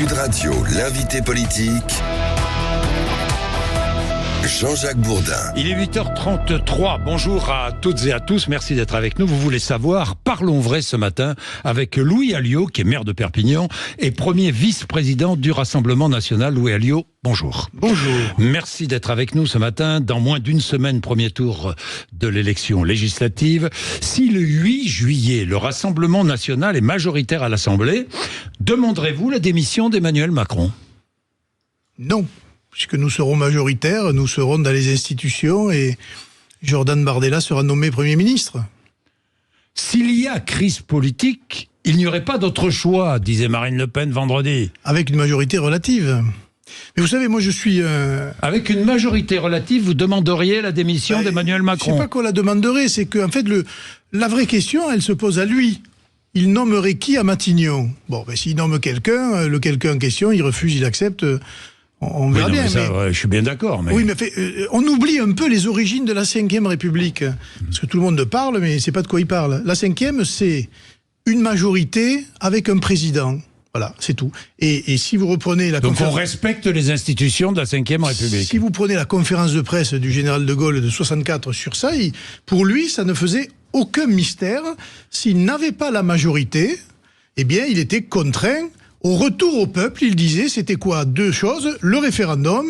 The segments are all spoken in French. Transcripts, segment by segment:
Sud Radio, l'invité politique, Jean-Jacques Bourdin. Il est 8h33. Bonjour à toutes et à tous. Merci d'être avec nous. Vous voulez savoir, parlons vrai ce matin avec Louis Alliot, qui est maire de Perpignan et premier vice-président du Rassemblement national. Louis Alliot, bonjour. Bonjour. Merci d'être avec nous ce matin. Dans moins d'une semaine, premier tour de l'élection législative. Si le 8 juillet, le Rassemblement national est majoritaire à l'Assemblée, demanderez-vous la démission d'Emmanuel Macron ? Non. Puisque nous serons majoritaires, nous serons dans les institutions et Jordan Bardella sera nommé Premier ministre. S'il y a crise politique, il n'y aurait pas d'autre choix, disait Marine Le Pen vendredi. Avec une majorité relative. Mais vous savez, moi je suis... Avec une majorité relative, vous demanderiez la démission d'Emmanuel Macron. Je ne sais pas qu'on la demanderait, c'est qu'en fait, la vraie question, elle se pose à lui. Il nommerait qui à Matignon ? Bon, s'il nomme quelqu'un, le quelqu'un en question, il refuse, il accepte... On verra bien. Je suis bien d'accord. Mais... Oui, mais on oublie un peu les origines de la Ve République. Parce que tout le monde parle, mais c'est pas de quoi il parle. La Ve, c'est une majorité avec un président. Voilà, c'est tout. Et si vous reprenez la conférence... Donc on respecte les institutions de la Ve République. Si vous prenez la conférence de presse du général de Gaulle de 64 sur ça, pour lui, ça ne faisait aucun mystère. S'il n'avait pas la majorité, eh bien, il était contraint... Au retour au peuple, il disait, c'était quoi ? Deux choses, le référendum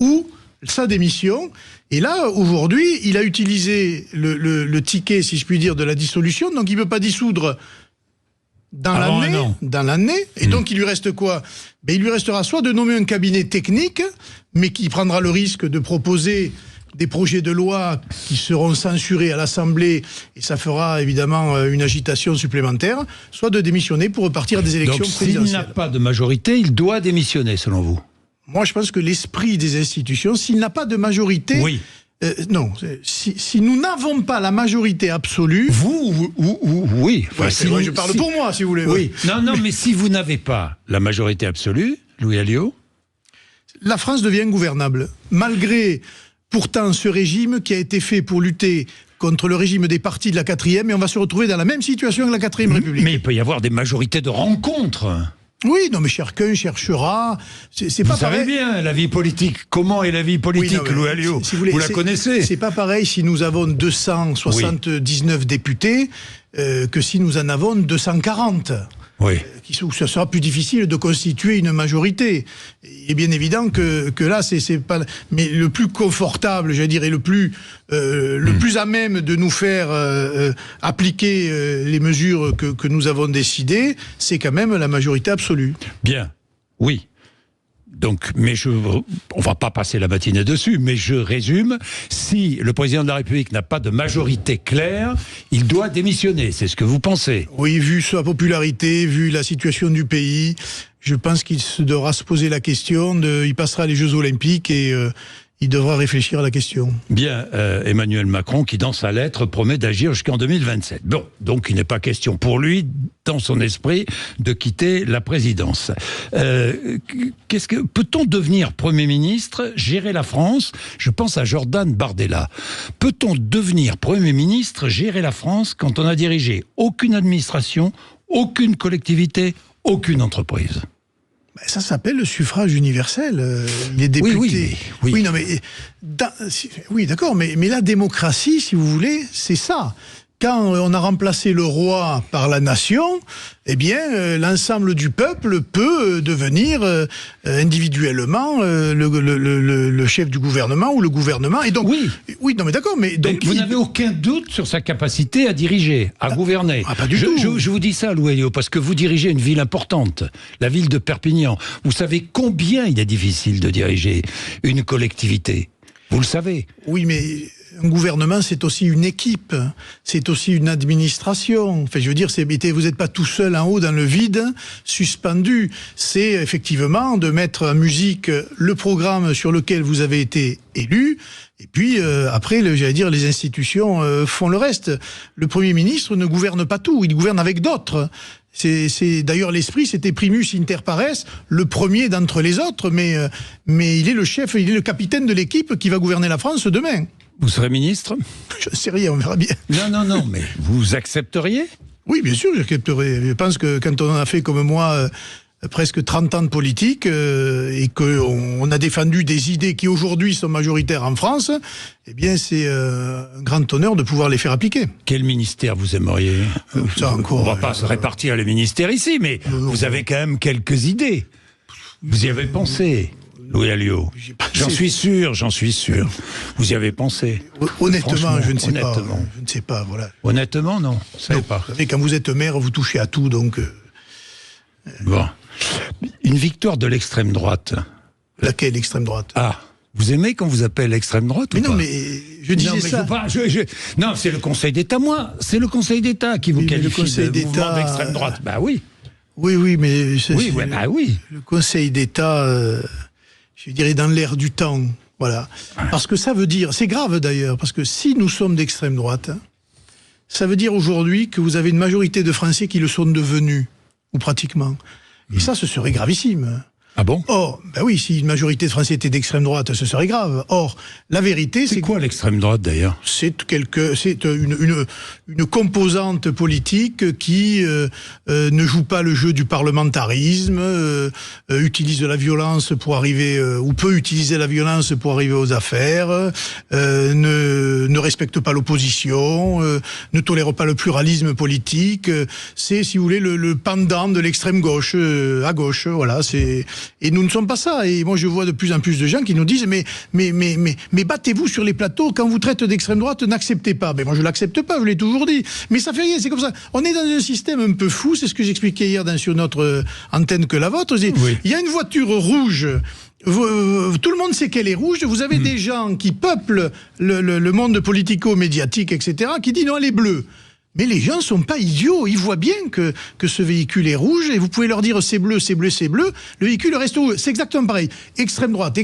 ou sa démission. Et là, aujourd'hui, il a utilisé le ticket, si je puis dire, de la dissolution. Donc, il ne peut pas dissoudre dans l'année. Et donc, il lui reste quoi ? Il lui restera soit de nommer un cabinet technique, mais qui prendra le risque de proposer des projets de loi qui seront censurés à l'Assemblée, et ça fera évidemment une agitation supplémentaire, soit de démissionner pour repartir à des élections présidentielles. Donc s'il n'a pas de majorité, il doit démissionner, selon vous ? Moi, je pense que l'esprit des institutions, s'il n'a pas de majorité... Oui. Non, si nous n'avons pas la majorité absolue... Oui. Enfin, je parle pour moi, si vous voulez. Oui. Non, mais si vous n'avez pas la majorité absolue, Louis Alliot ? La France devient gouvernable, malgré... Pourtant, ce régime qui a été fait pour lutter contre le régime des partis de la 4e, et on va se retrouver dans la même situation que la 4e République. Mais il peut y avoir des majorités de rencontres. Oui, non, mais chacun cherchera. C'est pas pareil. Vous savez bien, la vie politique. Comment est la vie politique, Louis Alliot ? Si vous la connaissez. C'est pas pareil si nous avons 279 députés que si nous en avons 240. Oui. Où ce sera plus difficile de constituer une majorité. Il est bien évident que là, c'est pas... Mais le plus confortable, j'allais dire, et le plus à même de nous faire appliquer les mesures que nous avons décidées, c'est quand même la majorité absolue. Bien, oui. Donc, on va pas passer la matinée dessus, mais je résume. Si le président de la République n'a pas de majorité claire, il doit démissionner. C'est ce que vous pensez ? Oui, vu sa popularité, vu la situation du pays, je pense qu'il devra se poser la question. Il passera les Jeux Olympiques et il devra réfléchir à la question. Bien, Emmanuel Macron qui, dans sa lettre, promet d'agir jusqu'en 2027. Bon, donc il n'est pas question pour lui, dans son esprit, de quitter la présidence. Peut-on devenir Premier ministre, gérer la France ? Je pense à Jordan Bardella. Peut-on devenir Premier ministre, gérer la France, quand on n'a dirigé aucune administration, aucune collectivité, aucune entreprise ? Ça s'appelle le suffrage universel. Les députés. Oui, oui, d'accord, mais la démocratie, si vous voulez, c'est ça. Quand on a remplacé le roi par la nation, eh bien, l'ensemble du peuple peut devenir individuellement le chef du gouvernement ou le gouvernement. Et donc, oui, non, mais d'accord, mais donc vous n'avez aucun doute sur sa capacité à diriger, à gouverner. Pas du tout. Je vous dis ça, Louis Alliot, parce que vous dirigez une ville importante, la ville de Perpignan. Vous savez combien il est difficile de diriger une collectivité. Vous le savez. Oui, mais un gouvernement, c'est aussi une équipe, c'est aussi une administration. Enfin, je veux dire, vous n'êtes pas tout seul en haut dans le vide, suspendu. C'est effectivement de mettre en musique le programme sur lequel vous avez été élu. Et puis, après, les institutions font le reste. Le Premier ministre ne gouverne pas tout, il gouverne avec d'autres. C'est d'ailleurs l'esprit, c'était primus inter pares, le premier d'entre les autres, mais il est le chef, il est le capitaine de l'équipe qui va gouverner la France demain. Vous serez ministre ? Je ne sais rien, on verra bien. Non, mais vous accepteriez ? Oui, bien sûr, j'accepterai. Je pense que quand on a fait comme moi presque 30 ans de politique et qu'on a défendu des idées qui aujourd'hui sont majoritaires en France, eh bien c'est un grand honneur de pouvoir les faire appliquer. Quel ministère vous aimeriez ? Ça encore, on va pas se répartir les ministères ici, mais vous avez quand même quelques idées. Vous y avez pensé, Louis Alliot. J'en suis sûr. Vous y avez pensé. Honnêtement, je ne sais honnêtement. pas. Je ne sais pas, voilà. Honnêtement, non. Vous savez pas. Vous savez, quand vous êtes maire, vous touchez à tout, donc... Bon. Une victoire de l'extrême droite. Laquelle extrême droite ? Ah, vous aimez quand vous appelez l'extrême droite mais ou non, pas ? mais je disais non, mais ça. Non, c'est le Conseil d'État, c'est le Conseil d'État qui vous Oui, mais qualifie le Conseil de mouvement d'État, d'extrême droite. Bah oui. Oui, mais... Oui. Le Conseil d'État, je dirais dans l'air du temps, voilà. Parce que ça veut dire... C'est grave d'ailleurs, parce que si nous sommes d'extrême droite, ça veut dire aujourd'hui que vous avez une majorité de Français qui le sont devenus, ou pratiquement. Et ça, ce serait gravissime. Ah bon ? Or, ben oui, si une majorité de Français était d'extrême droite, ce serait grave. Or, la vérité, c'est quoi l'extrême droite d'ailleurs ? C'est une composante politique qui ne joue pas le jeu du parlementarisme, utilise la violence pour arriver, ou peut utiliser la violence pour arriver aux affaires, ne respecte pas l'opposition, ne tolère pas le pluralisme politique. C'est, si vous voulez, le pendant de l'extrême gauche, à gauche, voilà. Et nous ne sommes pas ça. Et moi, je vois de plus en plus de gens qui nous disent mais battez-vous sur les plateaux. Quand vous traitez d'extrême droite, n'acceptez pas. Mais moi, je l'accepte pas. Je l'ai toujours dit. Mais ça fait rien. C'est comme ça. On est dans un système un peu fou. C'est ce que j'expliquais hier sur notre antenne que la vôtre. Oui. Il y a une voiture rouge. Tout le monde sait qu'elle est rouge. Vous avez des gens qui peuplent le monde politico-médiatique, etc., qui disent non, elle est bleue. Mais les gens sont pas idiots, ils voient bien que ce véhicule est rouge et vous pouvez leur dire c'est bleu, c'est bleu, c'est bleu, le véhicule reste rouge. C'est exactement pareil. Extrême droite,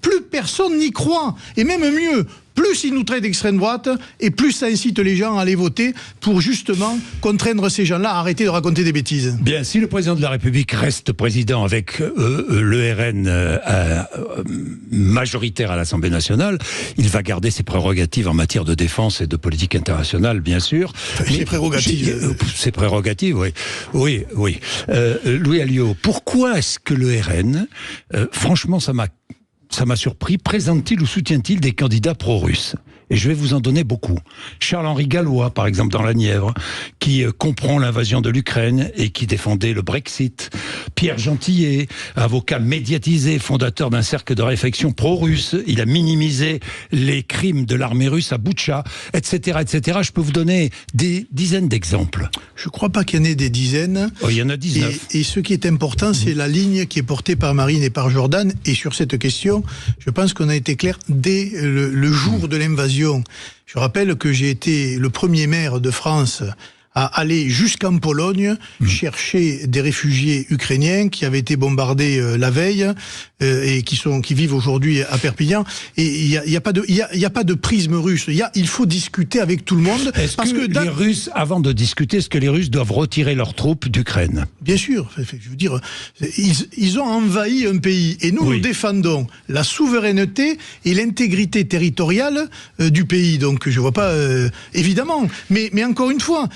plus personne n'y croit. Et même mieux, plus ils nous traitent d'extrême droite et plus ça incite les gens à aller voter pour justement contraindre ces gens-là à arrêter de raconter des bêtises. Bien, si le président de la République reste président avec le RN majoritaire à l'Assemblée nationale, il va garder ses prérogatives en matière de défense et de politique internationale, bien sûr. Ses prérogatives. Ses prérogatives, oui. Louis Alliot, pourquoi est-ce que le RN, franchement, ça m'a surpris, présente-t-il ou soutient-il des candidats pro-russes ? Et je vais vous en donner beaucoup. Charles-Henri Gallois, par exemple, dans la Nièvre, qui comprend l'invasion de l'Ukraine et qui défendait le Brexit. Pierre Gentillet, avocat médiatisé, fondateur d'un cercle de réflexion pro-russe. Il a minimisé les crimes de l'armée russe à Boutcha, etc., etc. Je peux vous donner des dizaines d'exemples. Je ne crois pas qu'il y en ait des dizaines. Oh, il y en a 19. Et ce qui est important, c'est la ligne qui est portée par Marine et par Jordan. Et sur cette question, je pense qu'on a été clair dès le jour de l'invasion. Je rappelle que j'ai été le premier maire de France à aller jusqu'en Pologne chercher des réfugiés ukrainiens qui avaient été bombardés la veille et qui vivent aujourd'hui à Perpignan. Et il y a pas de prisme russe. Il faut discuter avec tout le monde. Les Russes, avant de discuter, est-ce que les Russes doivent retirer leurs troupes d'Ukraine ? Bien sûr. Je veux dire, ils ont envahi un pays et nous défendons la souveraineté et l'intégrité territoriale du pays. Donc je vois pas évidemment. Mais encore une fois.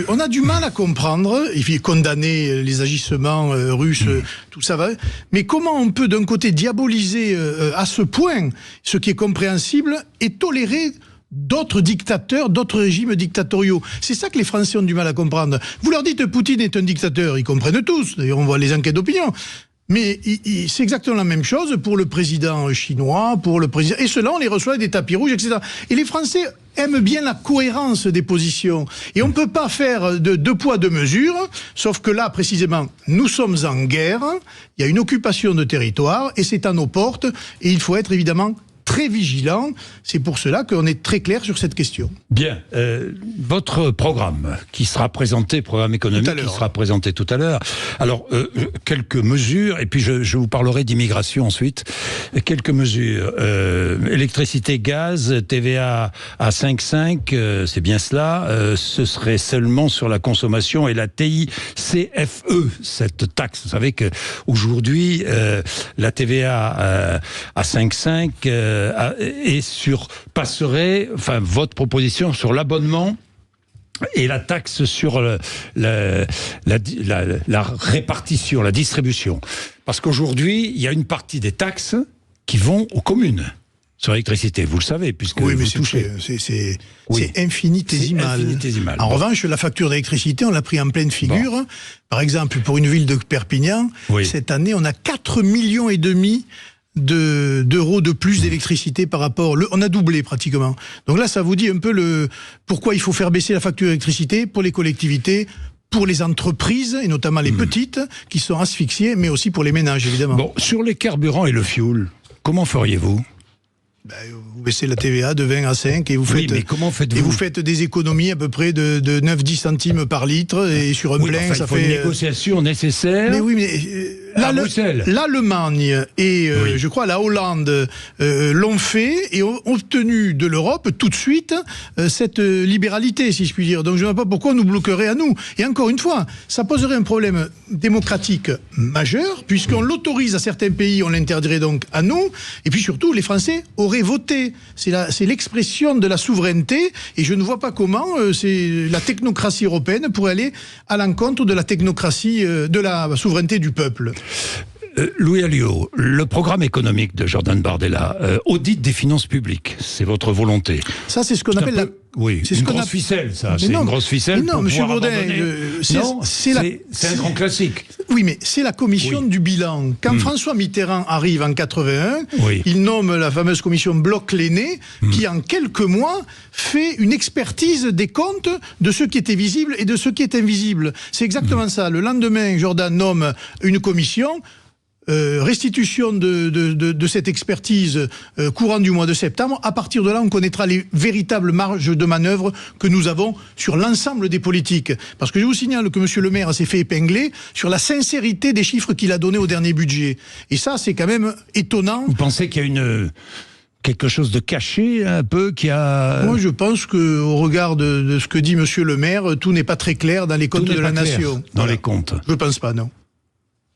On a du mal à comprendre, il faut condamner les agissements russes, tout ça va, mais comment on peut d'un côté diaboliser à ce point ce qui est compréhensible et tolérer d'autres dictateurs, d'autres régimes dictatoriaux. C'est ça que les Français ont du mal à comprendre. Vous leur dites Poutine est un dictateur, ils comprennent tous, d'ailleurs on voit les enquêtes d'opinion. Mais c'est exactement la même chose pour le président chinois, pour le président... Et cela, on les reçoit avec des tapis rouges, etc. Et les Français aiment bien la cohérence des positions. Et on ne peut pas faire de deux poids, deux mesures, sauf que là, précisément, nous sommes en guerre, il y a une occupation de territoire, et c'est à nos portes, et il faut être évidemment très vigilant. C'est pour cela qu'on est très clair sur cette question. Bien. Votre programme qui sera présenté, programme économique qui sera présenté tout à l'heure. Alors, quelques mesures, et puis je vous parlerai d'immigration ensuite. Quelques mesures. Électricité, gaz, TVA à 5,5, c'est bien cela. Ce serait seulement sur la consommation et la TICFE, cette taxe. Vous savez qu'aujourd'hui, la TVA à 5,5 et passerait, enfin, votre proposition sur l'abonnement et la taxe sur la répartition, la distribution. Parce qu'aujourd'hui, il y a une partie des taxes qui vont aux communes sur l'électricité, vous le savez, puisque oui, mais vous touchez. C'est infinitésimal. C'est infinitésimal. En revanche, la facture d'électricité, on l'a pris en pleine figure. Bon. Par exemple, pour une ville de Perpignan, cette année, on a 4,5 millions d'euros de plus d'électricité par rapport... on a doublé pratiquement. Donc là, ça vous dit un peu pourquoi il faut faire baisser la facture d'électricité pour les collectivités, pour les entreprises, et notamment les petites, qui sont asphyxiées, mais aussi pour les ménages, évidemment. Bon, sur les carburants et le fioul, comment feriez-vous ? Vous baissez la TVA de 20 à 5 et vous faites, mais comment faites-vous ? Et vous faites des économies à peu près de 9-10 centimes par litre, et sur un plein, ça fait... une négociation nécessaire. Mais oui, mais l'Allemagne et je crois la Hollande l'ont fait et ont obtenu de l'Europe tout de suite cette libéralité, si je puis dire. Donc je ne vois pas pourquoi on nous bloquerait à nous. Et encore une fois, ça poserait un problème démocratique majeur, puisqu'on l'autorise à certains pays, on l'interdirait donc à nous, et puis surtout, les Français auraient voté. C'est l'expression de la souveraineté, et je ne vois pas comment la technocratie européenne pourrait aller à l'encontre de la technocratie, de la souveraineté du peuple. Louis Alliot, le programme économique de Jordan Bardella, audit des finances publiques, c'est votre volonté. Ça, c'est ce qu'on appelle c'est une grosse ficelle, ça. C'est une grosse ficelle. Non, monsieur Bourdin, c'est un grand classique. Oui, mais c'est la commission du bilan. Quand François Mitterrand arrive en 81, il nomme la fameuse commission Bloch-Lenné, qui en quelques mois fait une expertise des comptes de ce qui était visible et de ce qui est invisible. C'est exactement ça. Le lendemain, Jordan nomme une commission. Restitution de cette expertise courant du mois de septembre. À partir de là, on connaîtra les véritables marges de manœuvre que nous avons sur l'ensemble des politiques. Parce que je vous signale que M. Le Maire s'est fait épingler sur la sincérité des chiffres qu'il a donnés au dernier budget. Et ça, c'est quand même étonnant. Vous pensez qu'il y a quelque chose de caché, un peu, qui a... Moi, je pense qu'au regard de ce que dit M. Le Maire, tout n'est pas très clair dans les comptes de la nation. Dans les comptes. Je ne pense pas, non.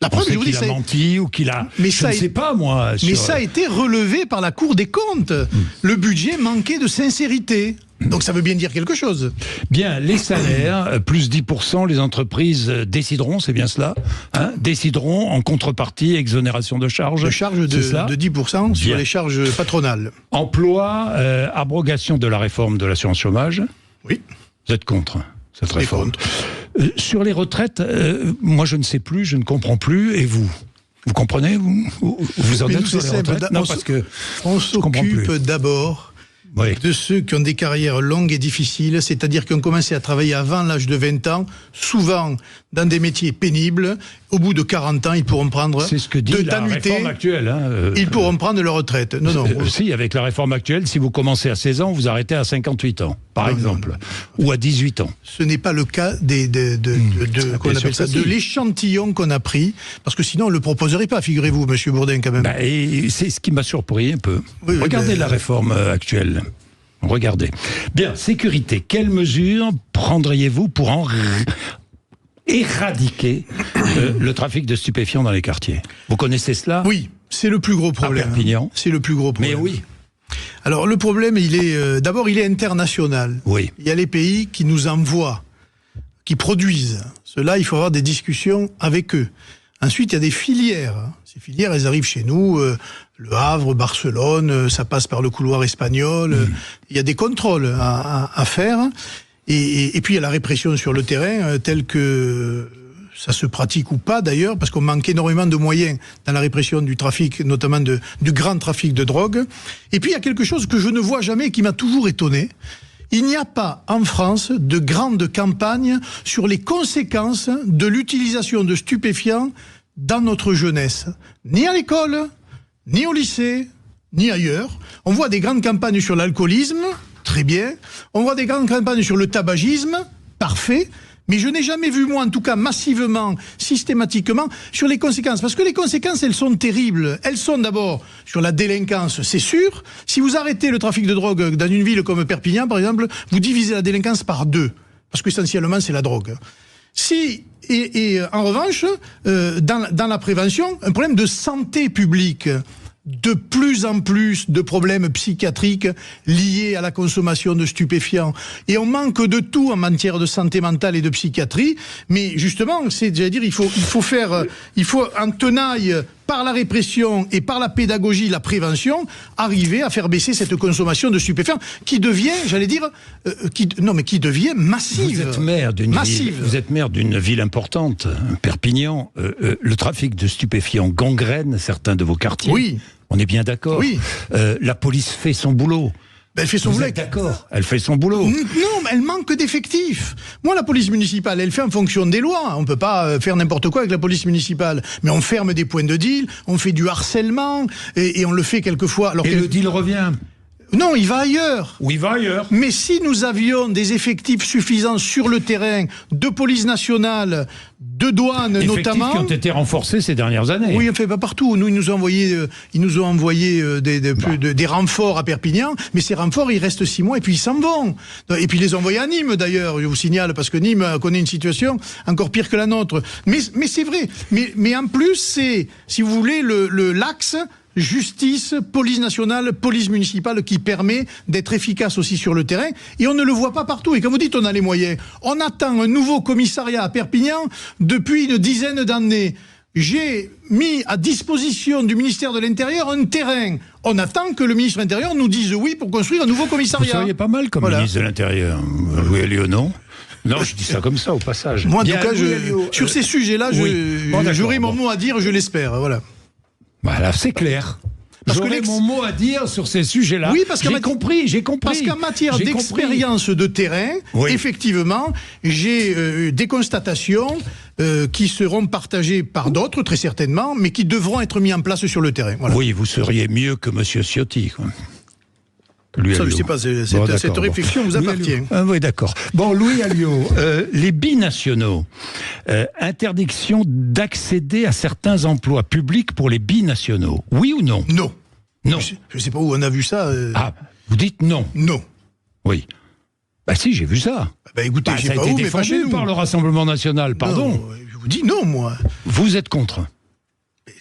La preuve, je vous dis, qu'il a menti ou qu'il a... Mais je ne sais pas, moi. Mais ça a été relevé par la Cour des comptes. Le budget manquait de sincérité. Donc ça veut bien dire quelque chose. Bien, les salaires, plus 10%, les entreprises décideront, c'est bien cela, décideront en contrepartie, exonération de charges. De charges de 10% sur les charges patronales. Emploi, abrogation de la réforme de l'assurance chômage. Oui. Vous êtes contre cette réforme. Sur les retraites, moi je ne sais plus, je ne comprends plus, et vous comprenez, vous en êtes sur les retraites? Non, parce que on s'occupe d'abord de ceux qui ont des carrières longues et difficiles, c'est-à-dire qui ont commencé à travailler avant l'âge de 20 ans, souvent dans des métiers pénibles. Au bout de 40 ans, ils pourront prendre c'est ce que dit la réforme actuelle. Ils pourront prendre leur retraite. Non. Si, avec la réforme actuelle, si vous commencez à 16 ans, vous arrêtez à 58 ans, par exemple, ou à 18 ans. Ce n'est pas le cas de l'échantillon qu'on a pris, parce que sinon on ne le proposerait pas, figurez-vous, monsieur Bourdin, quand même. C'est ce qui m'a surpris un peu. Regardez la réforme actuelle. Regardez. Bien, sécurité. Quelles mesures prendriez-vous pour éradiquer le trafic de stupéfiants dans les quartiers? Vous connaissez cela? Oui, c'est le plus gros problème. À Perpignan. C'est le plus gros problème. Mais oui. Alors le problème, d'abord, il est international. Oui. Il y a les pays qui nous envoient, qui produisent. Cela, il faut avoir des discussions avec eux. Ensuite, il y a des filières. Ces filières, elles arrivent chez nous, Le Havre, Barcelone, ça passe par le couloir espagnol. Il y a des contrôles à faire. Et puis il y a la répression sur le terrain, telle que ça se pratique ou pas d'ailleurs, parce qu'on manque énormément de moyens dans la répression du trafic, notamment du grand trafic de drogue. Et puis il y a quelque chose que je ne vois jamais et qui m'a toujours étonné. Il n'y a pas en France de grande campagne sur les conséquences de l'utilisation de stupéfiants dans notre jeunesse. Ni à l'école, ni au lycée, ni ailleurs. On voit des grandes campagnes sur l'alcoolisme, très bien. On voit des grandes campagnes sur le tabagisme, parfait. Mais je n'ai jamais vu, moi, en tout cas, massivement, systématiquement, sur les conséquences. Parce que les conséquences, elles sont terribles. Elles sont d'abord sur la délinquance, c'est sûr. Si vous arrêtez le trafic de drogue dans une ville comme Perpignan, par exemple, vous divisez la délinquance par 2. Parce qu'essentiellement, c'est la drogue. En revanche, dans la prévention, un problème de santé publique. de plus en plus de problèmes psychiatriques liés à la consommation de stupéfiants. Et on manque de tout en matière de santé mentale et de psychiatrie. Mais justement, il faut en tenaille par la répression et par la pédagogie, la prévention, arriver à faire baisser cette consommation de stupéfiants qui devient, qui devient massive. Vous êtes maire d'une ville importante, Perpignan. Le trafic de stupéfiants gangrène certains de vos quartiers. Oui. On est bien d'accord. Oui. La police fait son boulot. Elle fait son boulot. D'accord. Elle fait son boulot. Non, mais elle manque d'effectifs. Moi, la police municipale, elle fait en fonction des lois. On ne peut pas faire n'importe quoi avec la police municipale. Mais on ferme des points de deal, on fait du harcèlement, et on le fait quelquefois. Alors le deal revient. Non, il va ailleurs. Oui, il va ailleurs. Mais si nous avions des effectifs suffisants sur le terrain, de police nationale, de douane notamment... qui ont été renforcés ces dernières années. Oui, enfin pas partout. Nous, ils nous ont envoyé des renforts à Perpignan, mais ces renforts, ils restent 6 mois et puis ils s'en vont. Et puis ils les ont envoyés à Nîmes d'ailleurs, je vous signale, parce que Nîmes connaît une situation encore pire que la nôtre. Mais c'est vrai. Mais en plus, c'est, si vous voulez, l'axe... justice, police nationale, police municipale qui permet d'être efficace aussi sur le terrain. Et on ne le voit pas partout. Et quand vous dites on a les moyens, on attend un nouveau commissariat à Perpignan depuis une dizaine d'années. J'ai mis à disposition du ministère de l'Intérieur un terrain. On attend que le ministre de l'Intérieur nous dise oui pour construire un nouveau commissariat. Vous seriez pas mal comme ministre de l'Intérieur. Louis Alliot, non ? Non, je dis ça comme ça, au passage. Moi, en tout cas, sur ces sujets-là, j'aurai mon mot à dire, je l'espère. Voilà. Voilà, c'est clair. J'aurais mon mot à dire sur ces sujets-là. Oui, parce que j'ai compris. Parce qu'en matière d'expérience de terrain, effectivement, j'ai des constatations qui seront partagées par d'autres, très certainement, mais qui devront être mis en place sur le terrain. Voilà. Oui, vous seriez mieux que M. Ciotti, quoi. Ça, je ne sais pas, cette réflexion vous appartient. Oui, d'accord. Bon, Louis Alliot, les binationaux, interdiction d'accéder à certains emplois publics pour les binationaux, oui ou non ? Non. Non. Je ne sais pas où on a vu ça. Ah, vous dites non ? Non. Oui. Bah si, j'ai vu ça. Écoutez, ça a été défendu par le Rassemblement National, pardon. Non, je vous dis non, moi. Vous êtes contre ?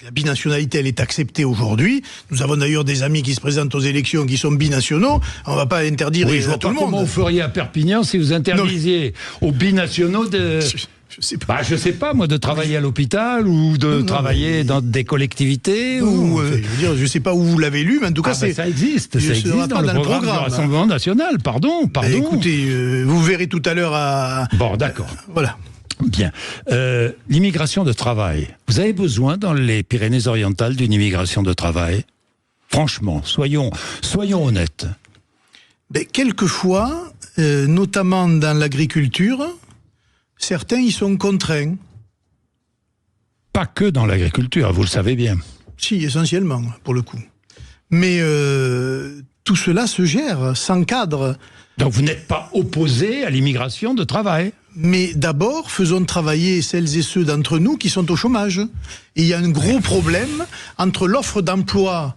La binationalité, elle est acceptée aujourd'hui. Nous avons d'ailleurs des amis qui se présentent aux élections qui sont binationaux. On ne va pas interdire à tout le monde. Comment vous feriez à Perpignan si vous interdisiez aux binationaux de... Je sais pas. Je sais pas, moi, de travailler à l'hôpital ou de travailler dans des collectivités ou... Je veux dire, je sais pas où vous l'avez lu, mais en tout cas, ça existe. Ça existe dans le programme du Rassemblement National. Pardon. Écoutez, vous verrez tout à l'heure à... Bon, d'accord. Voilà. Bien. L'immigration de travail. Vous avez besoin dans les Pyrénées-Orientales d'une immigration de travail ? Franchement, soyons honnêtes. Quelquefois, notamment dans l'agriculture, certains y sont contraints. Pas que dans l'agriculture, vous le savez bien. Si, essentiellement, pour le coup. Mais tout cela se gère, s'encadre. Donc vous n'êtes pas opposé à l'immigration de travail ? Mais d'abord, faisons travailler celles et ceux d'entre nous qui sont au chômage. Et il y a un gros problème entre l'offre d'emploi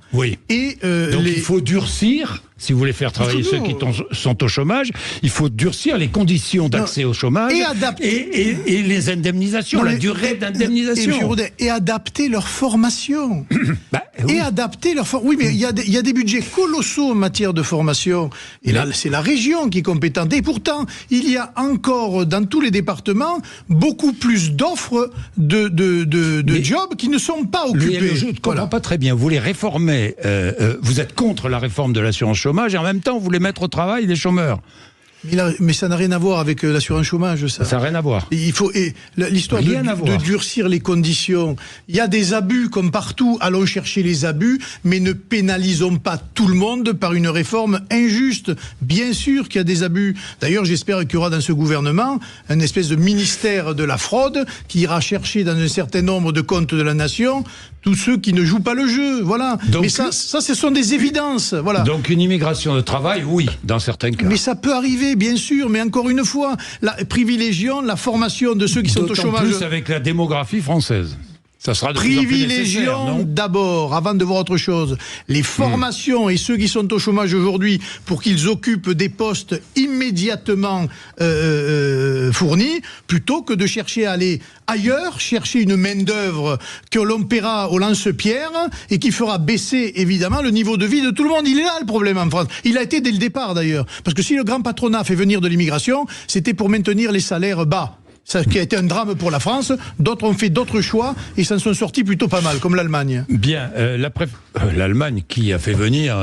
et donc il faut durcir, si vous voulez faire travailler ceux qui sont au chômage, il faut durcir les conditions d'accès au chômage et les indemnisations, la durée d'indemnisation. Et adapter leur formation. Et adapter leur formation. Oui, mais il y a des budgets colossaux en matière de formation. Et là, c'est la région qui est compétente. Et pourtant, il y a encore dans tous les départements beaucoup plus d'offres de jobs qui ne sont pas occupés. Je ne comprends pas très bien. Vous voulez réformer, vous êtes contre la réforme de l'assurance chômage et en même temps vous voulez mettre au travail les chômeurs. Mais ça n'a rien à voir avec l'assurance chômage, ça. Ça n'a rien à voir. L'histoire de durcir les conditions. Il y a des abus comme partout. Allons chercher les abus, mais ne pénalisons pas tout le monde par une réforme injuste. Bien sûr qu'il y a des abus. D'ailleurs, j'espère qu'il y aura dans ce gouvernement un espèce de ministère de la fraude qui ira chercher dans un certain nombre de comptes de la nation tous ceux qui ne jouent pas le jeu. Voilà. Donc, mais ça, ce sont des évidences. Voilà. Donc une immigration de travail, oui, dans certains cas. Mais ça peut arriver, bien sûr. Mais encore une fois, privilégions la formation de ceux qui sont au chômage. D'autant plus avec la démographie française. Ça sera de plus en plus nécessaire, Privilégions non ? d'abord, avant de voir autre chose, les formations et ceux qui sont au chômage aujourd'hui pour qu'ils occupent des postes immédiatement fournis, plutôt que de chercher à aller ailleurs, chercher une main-d'œuvre que l'on paiera au lance-pierre et qui fera baisser évidemment le niveau de vie de tout le monde. Il est là le problème en France. Il a été dès le départ d'ailleurs. Parce que si le grand patronat fait venir de l'immigration, c'était pour maintenir les salaires bas. Ça qui a été un drame pour la France. D'autres ont fait d'autres choix et s'en sont sortis plutôt pas mal, comme l'Allemagne. Bien, l'Allemagne qui a fait venir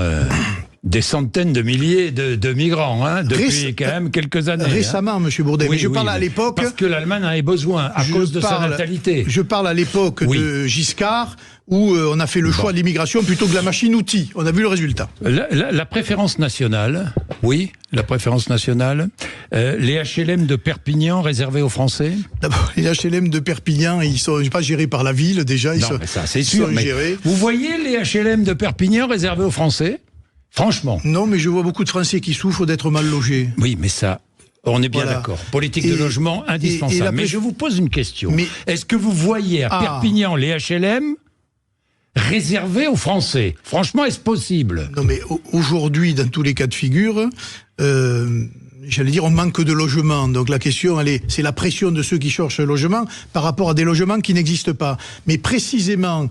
des centaines de milliers de migrants depuis quand même quelques années. Récemment, Monsieur Bourdet. Oui, mais je parle à l'époque... Parce que l'Allemagne avait besoin, à cause de sa natalité. Je parle à l'époque de Giscard, où on a fait le choix de l'immigration plutôt que la machine-outil. On a vu le résultat. La préférence nationale, oui, la préférence nationale. Les HLM de Perpignan réservés aux Français. D'abord, les HLM de Perpignan, ils sont pas gérés par la ville déjà. Mais ça, c'est sûr. Mais vous voyez les HLM de Perpignan réservés aux Français ? Franchement. Non, mais je vois beaucoup de Français qui souffrent d'être mal logés. Oui, mais ça... On est bien d'accord. Politique de logement indispensable. Mais je vous pose une question. Est-ce que vous voyez à Perpignan les HLM réservés aux Français? Franchement, est-ce possible? Non, mais aujourd'hui, dans tous les cas de figure, j'allais dire, on manque de logements. Donc la question, c'est la pression de ceux qui cherchent le logement par rapport à des logements qui n'existent pas. Mais précisément...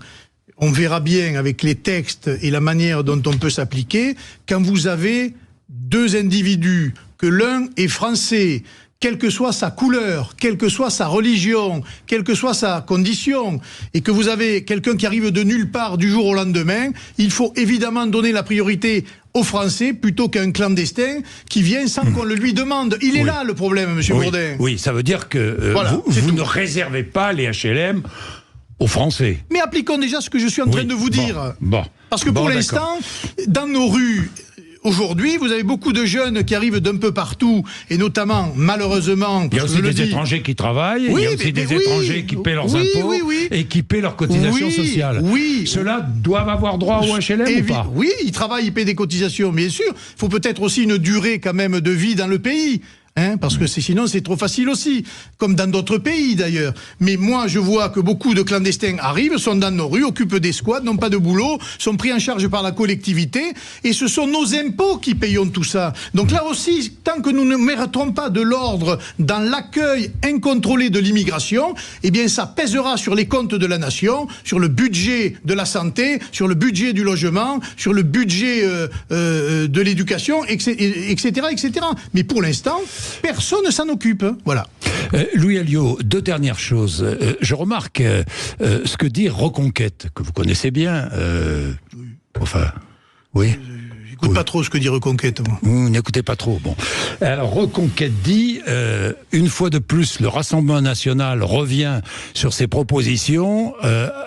On verra bien avec les textes et la manière dont on peut s'appliquer, quand vous avez deux individus, que l'un est français, quelle que soit sa couleur, quelle que soit sa religion, quelle que soit sa condition, et que vous avez quelqu'un qui arrive de nulle part du jour au lendemain, il faut évidemment donner la priorité aux Français plutôt qu'à un clandestin qui vient sans qu'on le lui demande. Il est là le problème, Monsieur Bourdin. Oui, ça veut dire que vous ne réservez pas les HLM aux Français. Mais appliquons déjà ce que je suis en train de vous dire. Parce que pour l'instant, dans nos rues, aujourd'hui, vous avez beaucoup de jeunes qui arrivent d'un peu partout, et notamment, malheureusement... Il y a aussi des étrangers qui travaillent, il y a aussi des étrangers qui paient leurs impôts et qui paient leurs cotisations sociales. Ceux-là doivent avoir droit au HLM ou pas? Oui, ils travaillent, ils paient des cotisations, bien sûr. Il faut peut-être aussi une durée quand même de vie dans le pays. Parce que sinon c'est trop facile aussi, comme dans d'autres pays d'ailleurs. Mais moi je vois que beaucoup de clandestins arrivent, sont dans nos rues, occupent des squats, n'ont pas de boulot, sont pris en charge par la collectivité, et ce sont nos impôts qui payons tout ça. Donc là aussi, tant que nous ne mettrons pas de l'ordre dans l'accueil incontrôlé de l'immigration, eh bien ça pèsera sur les comptes de la nation, sur le budget de la santé, sur le budget du logement, sur le budget de l'éducation, etc., etc. Mais pour l'instant, personne ne s'en occupe. Voilà. Louis Alliot, deux dernières choses. Je remarque ce que dit Reconquête, que vous connaissez bien. J'écoute pas trop ce que dit Reconquête, moi. Vous n'écoutez pas trop, bon. Alors, Reconquête dit, une fois de plus, le Rassemblement national revient sur ses propositions,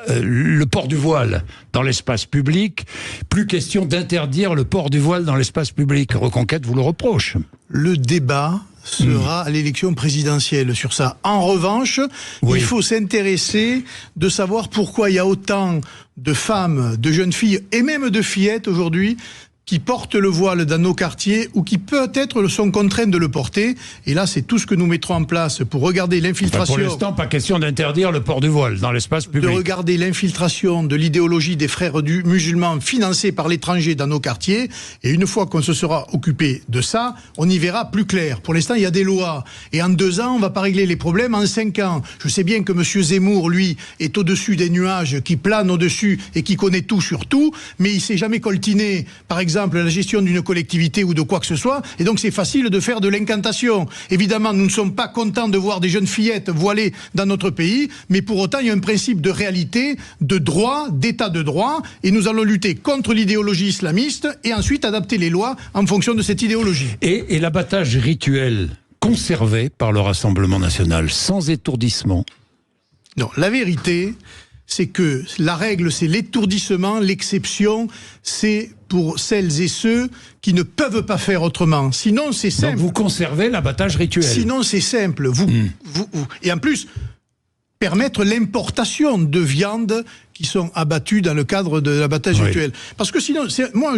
le port du voile dans l'espace public. Plus question d'interdire le port du voile dans l'espace public. Reconquête vous le reproche. Le débat sera à l'élection présidentielle sur ça. En revanche, il faut s'intéresser de savoir pourquoi il y a autant de femmes, de jeunes filles et même de fillettes aujourd'hui qui portent le voile dans nos quartiers ou qui peut-être sont contraintes de le porter. Et là, c'est tout ce que nous mettrons en place pour regarder l'infiltration... Pour l'instant, pas question d'interdire le port du voile dans l'espace public. De regarder l'infiltration de l'idéologie des frères musulmans financés par l'étranger dans nos quartiers. Et une fois qu'on se sera occupé de ça, on y verra plus clair. Pour l'instant, il y a des lois. Et en 2 ans, on ne va pas régler les problèmes en 5 ans. Je sais bien que M. Zemmour, lui, est au-dessus des nuages, qui plane au-dessus et qui connaît tout sur tout. Mais il ne s'est jamais coltiné, par exemple, la gestion d'une collectivité ou de quoi que ce soit, et donc c'est facile de faire de l'incantation. Évidemment, nous ne sommes pas contents de voir des jeunes fillettes voilées dans notre pays, mais pour autant, il y a un principe de réalité, de droit, d'état de droit, et nous allons lutter contre l'idéologie islamiste, et ensuite adapter les lois en fonction de cette idéologie. Et l'abattage rituel conservé par le Rassemblement national, sans étourdissement? Non, la vérité... c'est que la règle, c'est l'étourdissement, l'exception, c'est pour celles et ceux qui ne peuvent pas faire autrement. Sinon, c'est simple. Donc vous conservez l'abattage rituel. Sinon, c'est simple. Et en plus, permettre l'importation de viandes qui sont abattues dans le cadre de l'abattage rituel. Parce que sinon, moi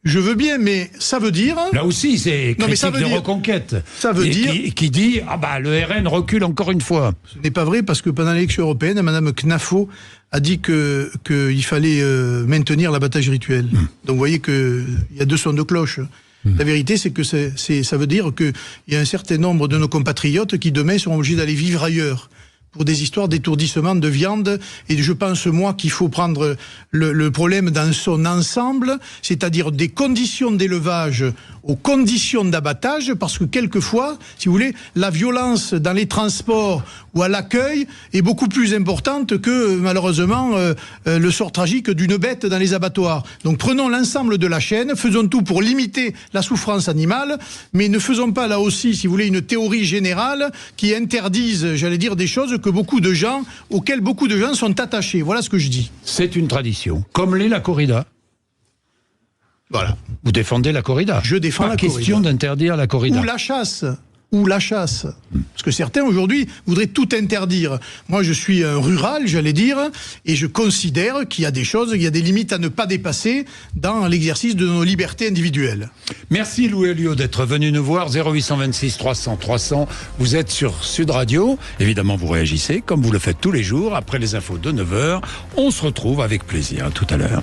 je veux bien, mais ça veut dire... Là aussi, c'est critique de Reconquête. Ça veut dire... Qui dit, le RN recule encore une fois. Ce n'est pas vrai, parce que pendant l'élection européenne, Mme Knafo a dit qu'il fallait maintenir l'abattage rituel. Donc vous voyez qu'il y a deux sons de cloche. La vérité, c'est que ça veut dire qu'il y a un certain nombre de nos compatriotes qui demain seront obligés d'aller vivre ailleurs pour des histoires d'étourdissement de viande. Et je pense, moi, qu'il faut prendre le problème dans son ensemble, c'est-à-dire des conditions d'élevage aux conditions d'abattage, parce que quelquefois, si vous voulez, la violence dans les transports ou à l'accueil est beaucoup plus importante que, malheureusement, le sort tragique d'une bête dans les abattoirs. Donc prenons l'ensemble de la chaîne, faisons tout pour limiter la souffrance animale, mais ne faisons pas là aussi, si vous voulez, une théorie générale qui interdise, j'allais dire, des choses auxquelles beaucoup de gens sont attachés. Voilà ce que je dis. C'est une tradition, comme l'est la corrida. Voilà. Vous défendez la corrida. Je défends la corrida. Pas question d'interdire la corrida. Ou la chasse. Parce que certains, aujourd'hui, voudraient tout interdire. Moi, je suis un rural, j'allais dire, et je considère qu'il y a des choses, il y a des limites à ne pas dépasser dans l'exercice de nos libertés individuelles. Merci Louis Alliot d'être venu nous voir. 0826 300 300. Vous êtes sur Sud Radio. Évidemment, vous réagissez, comme vous le faites tous les jours. Après les infos de 9h, on se retrouve avec plaisir. À tout à l'heure.